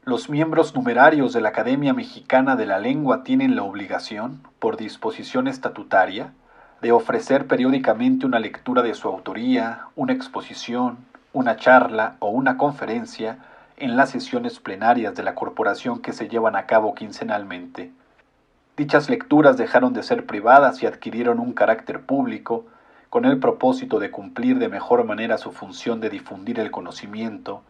Los miembros numerarios de la Academia Mexicana de la Lengua tienen la obligación, por disposición estatutaria, de ofrecer periódicamente una lectura de su autoría, una exposición, una charla o una conferencia en las sesiones plenarias de la corporación que se llevan a cabo quincenalmente. Dichas lecturas dejaron de ser privadas y adquirieron un carácter público, con el propósito de cumplir de mejor manera su función de difundir el conocimiento,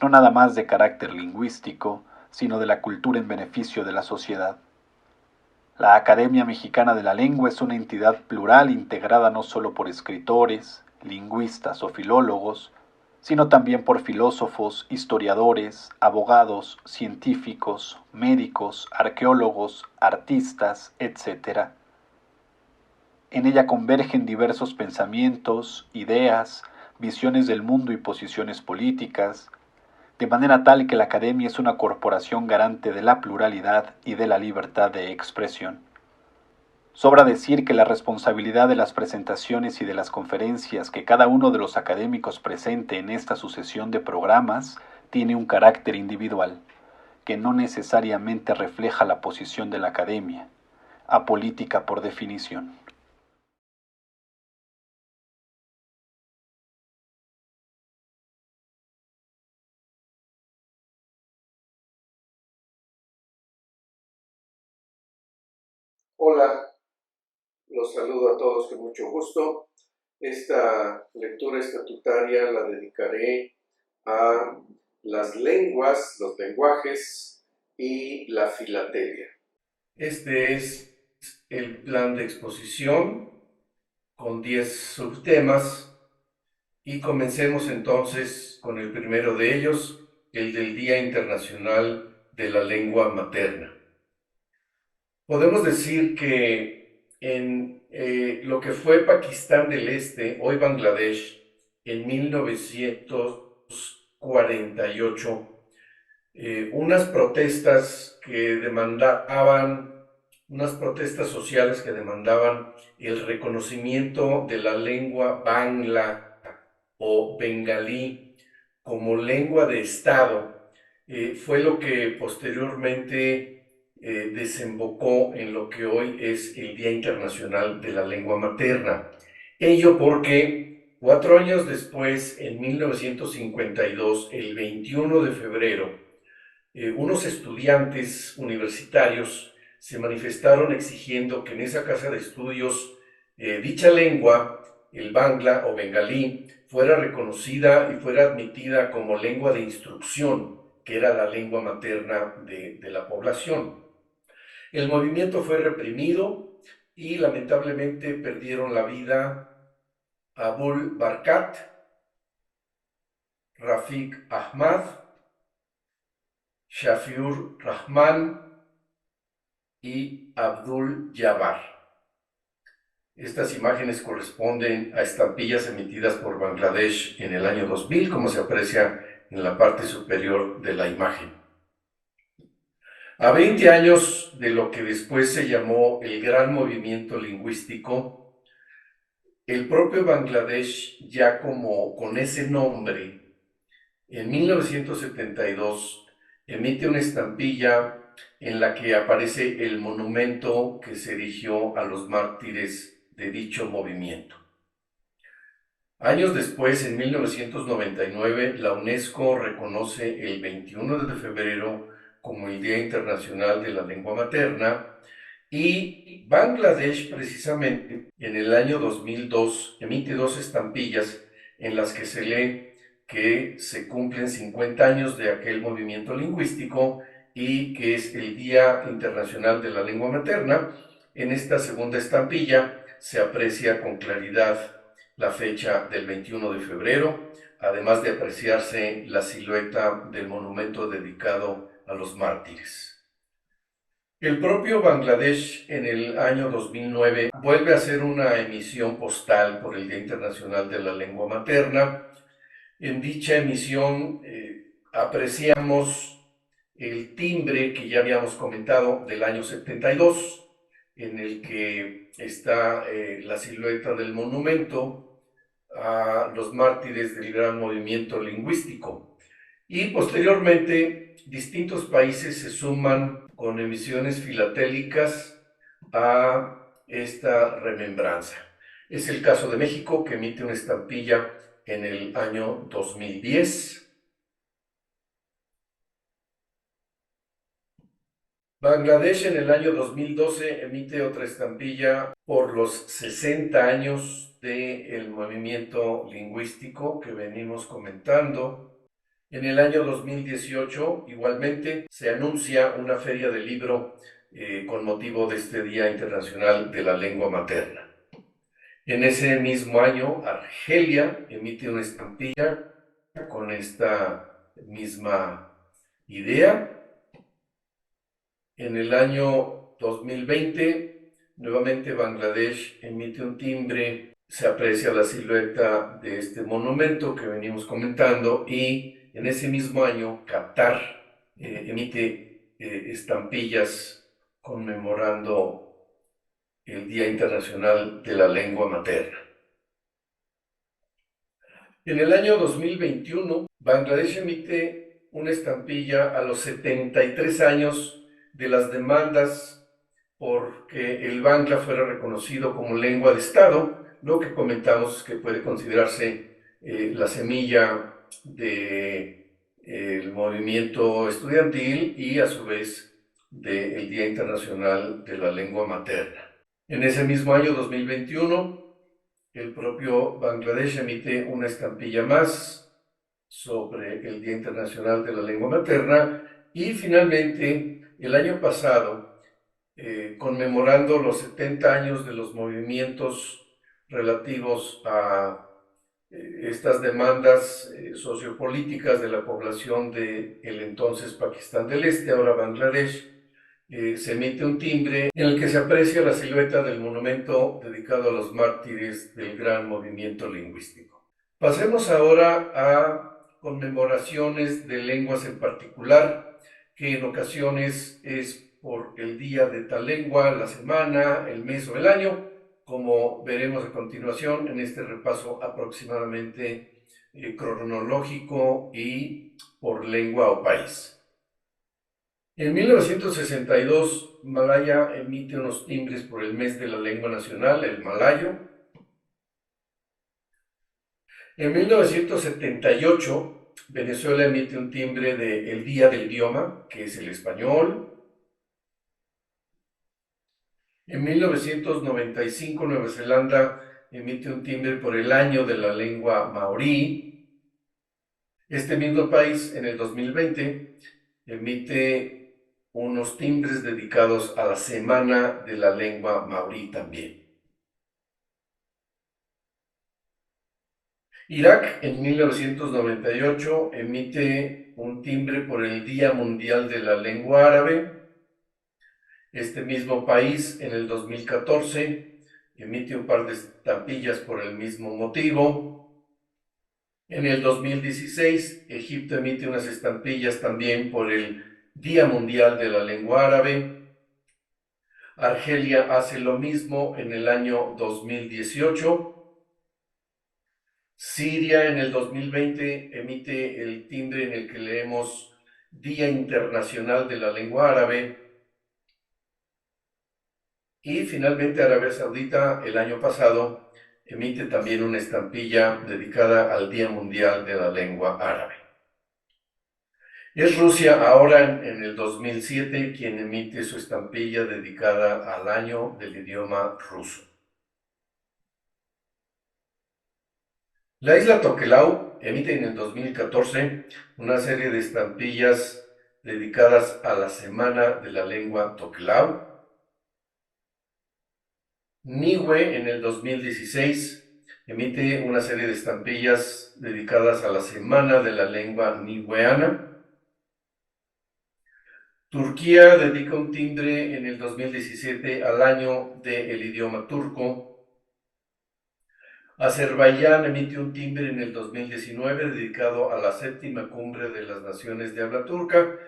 no nada más de carácter lingüístico, sino de la cultura en beneficio de la sociedad. La Academia Mexicana de la Lengua es una entidad plural integrada no solo por escritores, lingüistas o filólogos, sino también por filósofos, historiadores, abogados, científicos, médicos, arqueólogos, artistas, etc. En ella convergen diversos pensamientos, ideas, visiones del mundo y posiciones políticas, de manera tal que la Academia es una corporación garante de la pluralidad y de la libertad de expresión. Sobra decir que la responsabilidad de las presentaciones y de las conferencias que cada uno de los académicos presente en esta sucesión de programas tiene un carácter individual, que no necesariamente refleja la posición de la Academia, apolítica por definición. Hola, los saludo a todos con mucho gusto. Esta lectura estatutaria la dedicaré a las lenguas, los lenguajes y la filatelia. Este es el plan de exposición con 10 subtemas y comencemos entonces con el primero de ellos, el del Día Internacional de la Lengua Materna. Podemos decir que en lo que fue Pakistán del Este, hoy Bangladesh, en 1948, unas protestas que demandaban, unas protestas sociales que demandaban el reconocimiento de la lengua bangla o bengalí como lengua de Estado, fue lo que posteriormente desembocó en lo que hoy es el Día Internacional de la Lengua Materna. Ello porque 4 años después, en 1952, el 21 de febrero, unos estudiantes universitarios se manifestaron exigiendo que en esa casa de estudios dicha lengua, el bangla o bengalí, fuera reconocida y fuera admitida como lengua de instrucción, que era la lengua materna de la población. El movimiento fue reprimido y lamentablemente perdieron la vida Abul Barkat, Rafiq Ahmad, Shafiur Rahman y Abdul Jabbar. Estas imágenes corresponden a estampillas emitidas por Bangladesh en el año 2000, como se aprecia en la parte superior de la imagen. A 20 años de lo que después se llamó el Gran Movimiento Lingüístico, el propio Bangladesh, ya como con ese nombre, en 1972 emite una estampilla en la que aparece el monumento que se erigió a los mártires de dicho movimiento. Años después, en 1999, la UNESCO reconoce el 21 de febrero como el Día Internacional de la Lengua Materna y Bangladesh, precisamente, en el año 2002, emite dos estampillas en las que se lee que se cumplen 50 años de aquel movimiento lingüístico y que es el Día Internacional de la Lengua Materna. En esta segunda estampilla se aprecia con claridad la fecha del 21 de febrero, además de apreciarse la silueta del monumento dedicado a los mártires. El propio Bangladesh en el año 2009 vuelve a hacer una emisión postal por el Día Internacional de la Lengua Materna. En dicha emisión apreciamos el timbre que ya habíamos comentado del año 72, en el que está la silueta del monumento a los mártires del gran movimiento lingüístico. Y posteriormente, distintos países se suman con emisiones filatélicas a esta remembranza. Es el caso de México, que emite una estampilla en el año 2010. Bangladesh en el año 2012 emite otra estampilla por los 60 años del movimiento lingüístico que venimos comentando. En el año 2018, igualmente, se anuncia una feria del libro con motivo de este Día Internacional de la Lengua Materna. En ese mismo año, Argelia emite una estampilla con esta misma idea. En el año 2020, nuevamente Bangladesh emite un timbre, se aprecia la silueta de este monumento que venimos comentando, y en ese mismo año Qatar emite estampillas conmemorando el Día Internacional de la Lengua Materna. En el año 2021, Bangladesh emite una estampilla a los 73 años de las demandas porque el Bangla fuera reconocido como lengua de Estado, lo que comentamos que puede considerarse la semilla del movimiento estudiantil y a su vez del Día Internacional de la Lengua Materna. En ese mismo año 2021, el propio Bangladesh emite una estampilla más sobre el Día Internacional de la Lengua Materna, y finalmente el año pasado, conmemorando los 70 años de los movimientos relativos a estas demandas sociopolíticas de la población del entonces Pakistán del Este, ahora Bangladesh, se emite un timbre en el que se aprecia la silueta del monumento dedicado a los mártires del gran movimiento lingüístico. Pasemos ahora a conmemoraciones de lenguas en particular, que en ocasiones es por el día de tal lengua, la semana, el mes o el año, como veremos a continuación en este repaso aproximadamente cronológico y por lengua o país. En 1962, Malaya emite unos timbres por el mes de la lengua nacional, el malayo. En 1978, Venezuela emite un timbre del Día del Idioma, que es el español. En 1995, Nueva Zelanda emite un timbre por el año de la lengua maorí. Este mismo país, en el 2020, emite unos timbres dedicados a la Semana de la Lengua Maorí también. Irak en 1998 emite un timbre por el Día Mundial de la Lengua Árabe. Este mismo país en el 2014 emite un par de estampillas por el mismo motivo. En el 2016, Egipto emite unas estampillas también por el Día Mundial de la Lengua Árabe. Argelia hace lo mismo en el año 2018. Siria en el 2020 emite el timbre en el que leemos Día Internacional de la Lengua Árabe. Y finalmente Arabia Saudita el año pasado emite también una estampilla dedicada al Día Mundial de la Lengua Árabe. Es Rusia ahora en el 2007 quien emite su estampilla dedicada al año del idioma ruso. La isla Tokelau emite en el 2014 una serie de estampillas dedicadas a la Semana de la Lengua Tokelau. Niue en el 2016 emite una serie de estampillas dedicadas a la Semana de la Lengua Niueana. Turquía dedica un timbre en el 2017 al año del idioma turco. Azerbaiyán emite un timbre en el 2019 dedicado a la séptima cumbre de las naciones de habla turca,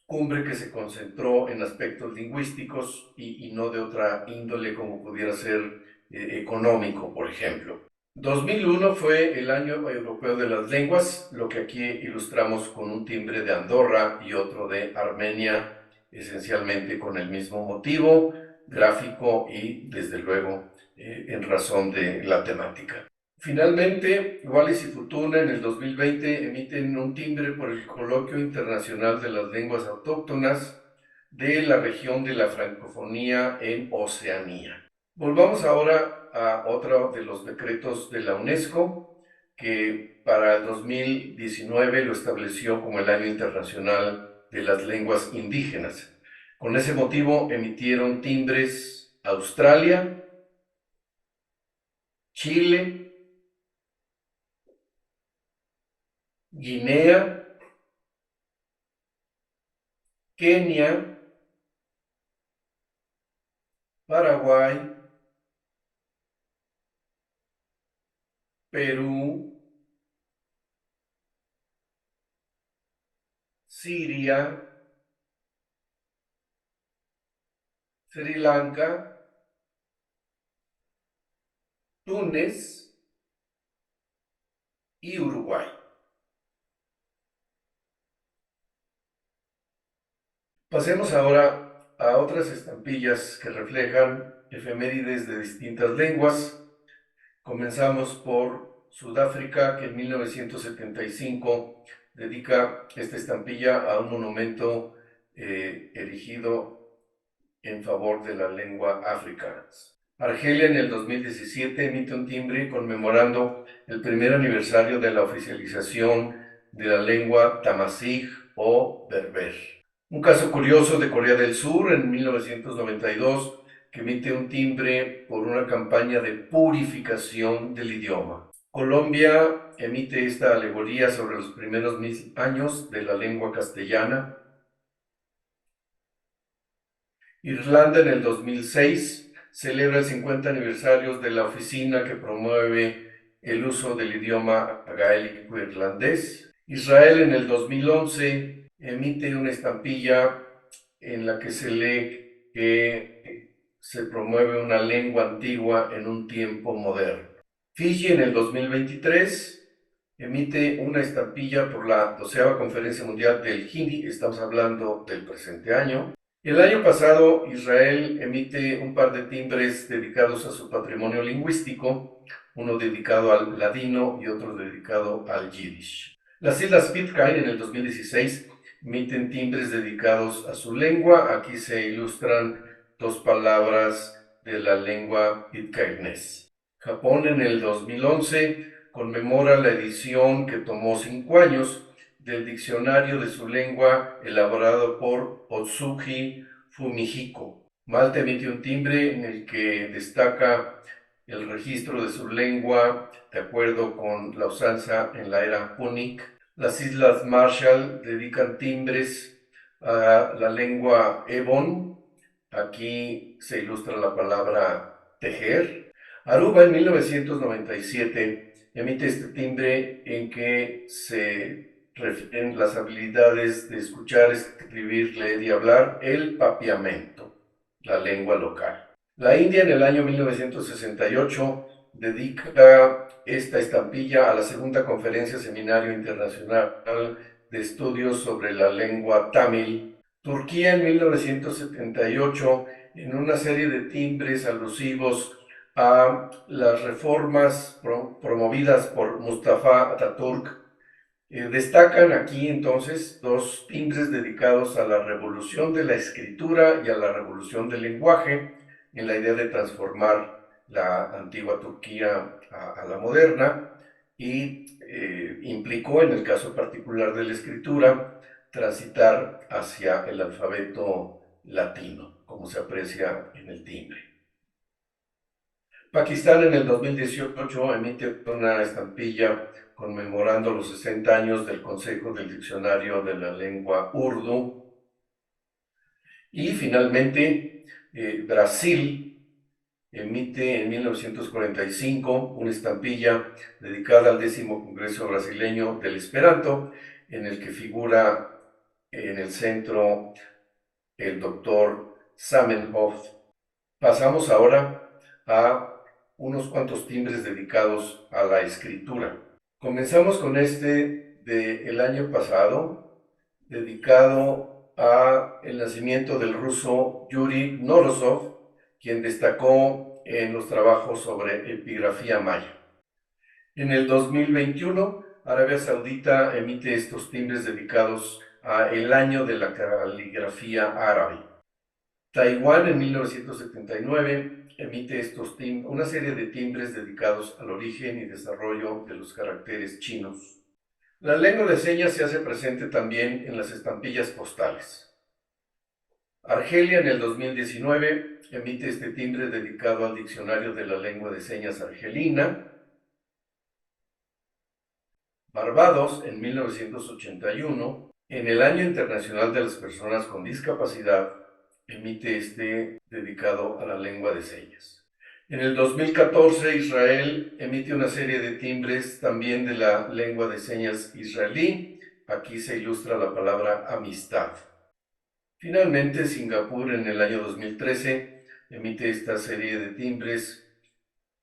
cumbre que se concentró en aspectos lingüísticos y no de otra índole como pudiera ser económico, por ejemplo. 2001 fue el año europeo de las lenguas, lo que aquí ilustramos con un timbre de Andorra y otro de Armenia, esencialmente con el mismo motivo gráfico y desde luego en razón de la temática. Finalmente, Wallis y Futuna en el 2020 emiten un timbre por el Coloquio Internacional de las Lenguas Autóctonas de la región de la francofonía en Oceanía. Volvamos ahora a otro de los decretos de la UNESCO, que para el 2019 lo estableció como el Año Internacional de las Lenguas Indígenas. Con ese motivo emitieron timbres Australia, Chile, Guinea, Kenia, Paraguay, Perú, Siria, Sri Lanka, Túnez y Uruguay. Pasemos ahora a otras estampillas que reflejan efemérides de distintas lenguas. Comenzamos por Sudáfrica, que en 1975 dedica esta estampilla a un monumento erigido en favor de la lengua africana. Argelia en el 2017 emite un timbre conmemorando el primer aniversario de la oficialización de la lengua tamasig o berber. Un caso curioso de Corea del Sur en 1992 que emite un timbre por una campaña de purificación del idioma. Colombia emite esta alegoría sobre los primeros 1000 años de la lengua castellana. Irlanda en el 2006 celebra el 50 aniversario de la oficina que promueve el uso del idioma gaélico irlandés. Israel en el 2011 emite una estampilla en la que se lee que se promueve una lengua antigua en un tiempo moderno. Fiji en el 2023 emite una estampilla por la 12ª Conferencia Mundial del Hindi, estamos hablando del presente año. El año pasado Israel emite un par de timbres dedicados a su patrimonio lingüístico, uno dedicado al ladino y otro dedicado al yiddish. Las Islas Pitcairn en el 2016 emiten timbres dedicados a su lengua. Aquí se ilustran dos palabras de la lengua pitcairnés. Japón en el 2011 conmemora la edición que tomó 5 años del diccionario de su lengua elaborado por Otsuki Fumihiko. Malta emite un timbre en el que destaca el registro de su lengua de acuerdo con la usanza en la era púnica. Las Islas Marshall dedican timbres a la lengua Ebon. Aquí se ilustra la palabra tejer. Aruba en 1997 emite este timbre en que se refieren las habilidades de escuchar, escribir, leer y hablar, el papiamento, la lengua local. La India en el año 1968 dedica esta estampilla a la segunda conferencia seminario internacional de estudios sobre la lengua tamil. Turquía en 1978, en una serie de timbres alusivos a las reformas promovidas por Mustafa Atatürk, destacan aquí entonces dos timbres dedicados a la revolución de la escritura y a la revolución del lenguaje, en la idea de transformar la antigua Turquía a la moderna, y implicó, en el caso particular de la escritura, transitar hacia el alfabeto latino, como se aprecia en el timbre. Pakistán en el 2018 emite una estampilla conmemorando los 60 años del Consejo del Diccionario de la Lengua Urdu. Y finalmente, Brasil emite en 1945 una estampilla dedicada al 10º Congreso Brasileño del Esperanto, en el que figura en el centro el doctor Zamenhof. Pasamos ahora a unos cuantos timbres dedicados a la escritura. Comenzamos con este del año pasado, dedicado a el nacimiento del ruso Yuri Norozov, quien destacó en los trabajos sobre epigrafía maya. En el 2021, Arabia Saudita emite estos timbres dedicados a el año de la caligrafía árabe. Taiwán en 1979 emite una serie de timbres dedicados al origen y desarrollo de los caracteres chinos. La lengua de señas se hace presente también en las estampillas postales. Argelia en el 2019 emite este timbre dedicado al diccionario de la lengua de señas argelina. Barbados en 1981, en el Año Internacional de las Personas con Discapacidad, emite este dedicado a la lengua de señas. En el 2014, Israel emite una serie de timbres también de la lengua de señas israelí. Aquí se ilustra la palabra amistad. Finalmente, Singapur en el año 2013 emite esta serie de timbres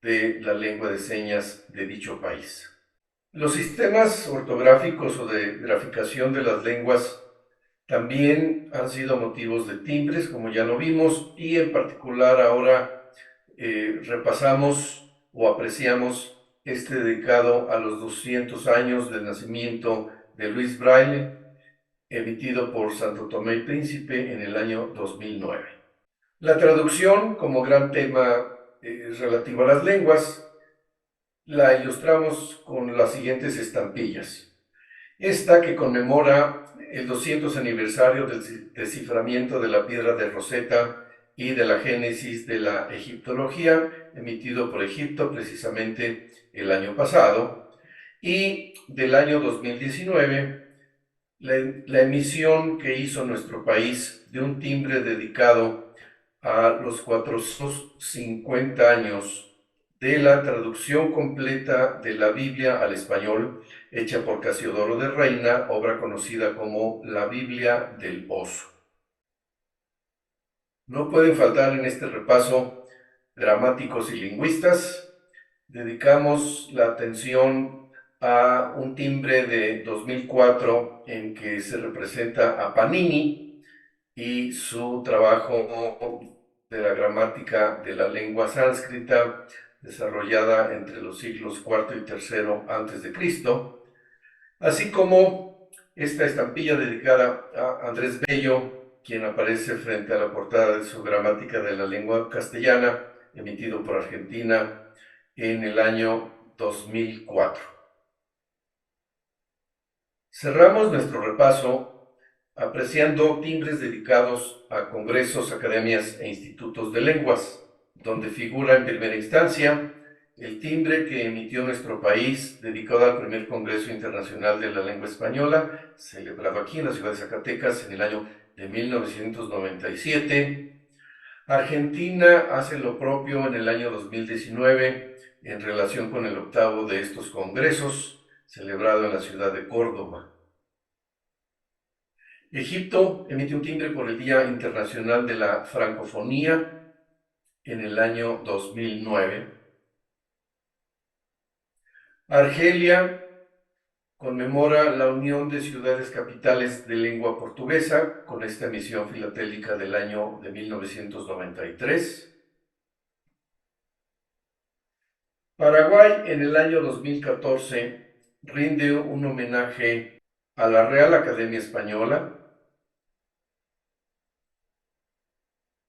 de la lengua de señas de dicho país. Los sistemas ortográficos o de graficación de las lenguas también han sido motivos de timbres, como ya lo vimos, y en particular ahora repasamos o apreciamos este dedicado a los 200 años del nacimiento de Luis Braille, emitido por Santo Tomé y Príncipe en el año 2009. La traducción, como gran tema relativo a las lenguas, la ilustramos con las siguientes estampillas. Esta que conmemora el 200 aniversario del desciframiento de la piedra de Rosetta y de la génesis de la egiptología, emitido por Egipto precisamente el año pasado, y del año 2019, la emisión que hizo nuestro país de un timbre dedicado a los 450 años de la traducción completa de la Biblia al español, hecha por Casiodoro de Reina, obra conocida como la Biblia del Oso. No pueden faltar en este repaso gramáticos y lingüistas. Dedicamos la atención a un timbre de 2004 en que se representa a Panini y su trabajo de la gramática de la lengua sánscrita desarrollada entre los siglos IV y III antes de Cristo, así como esta estampilla dedicada a Andrés Bello, quien aparece frente a la portada de su gramática de la lengua castellana, emitido por Argentina en el año 2004. Cerramos nuestro repaso apreciando timbres dedicados a congresos, academias e institutos de lenguas, donde figura en primera instancia el timbre que emitió nuestro país dedicado al primer Congreso Internacional de la Lengua Española, celebrado aquí en la ciudad de Zacatecas en el año de 1997. Argentina hace lo propio en el año 2019 en relación con el octavo de estos congresos, celebrado en la ciudad de Córdoba. Egipto emite un timbre por el Día Internacional de la Francofonía en el año 2009. Argelia conmemora la Unión de Ciudades Capitales de Lengua Portuguesa con esta emisión filatélica del año de 1993. Paraguay en el año 2014 rinde un homenaje a la Real Academia Española.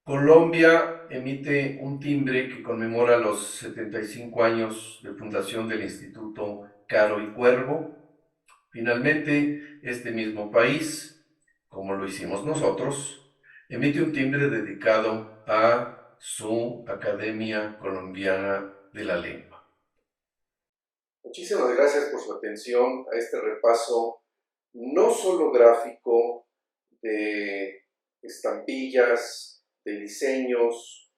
Colombia emite un timbre que conmemora los 75 años de fundación del Instituto Caro y Cuervo. Finalmente, este mismo país, como lo hicimos nosotros, emite un timbre dedicado a su Academia Colombiana de la Lengua. Muchísimas gracias por su atención a este repaso no solo gráfico de estampillas, de diseños,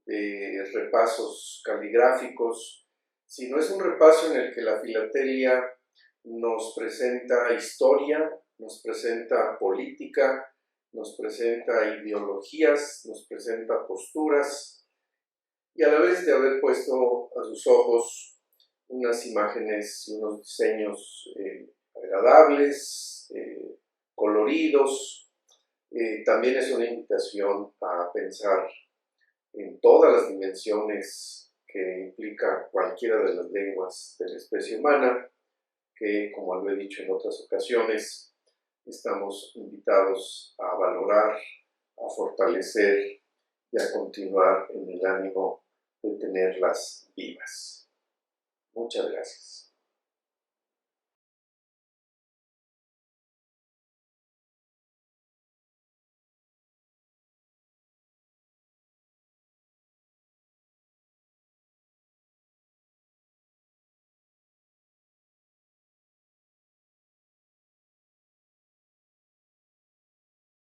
de repasos caligráficos, sino es un repaso en el que la filatelia nos presenta historia, nos presenta política, nos presenta ideologías, nos presenta posturas y a la vez de haber puesto a sus ojos unas imágenes y unos diseños agradables, coloridos. También es una invitación a pensar en todas las dimensiones que implica cualquiera de las lenguas de la especie humana, que, como lo he dicho en otras ocasiones, estamos invitados a valorar, a fortalecer y a continuar en el ánimo de tenerlas vivas. Muchas gracias.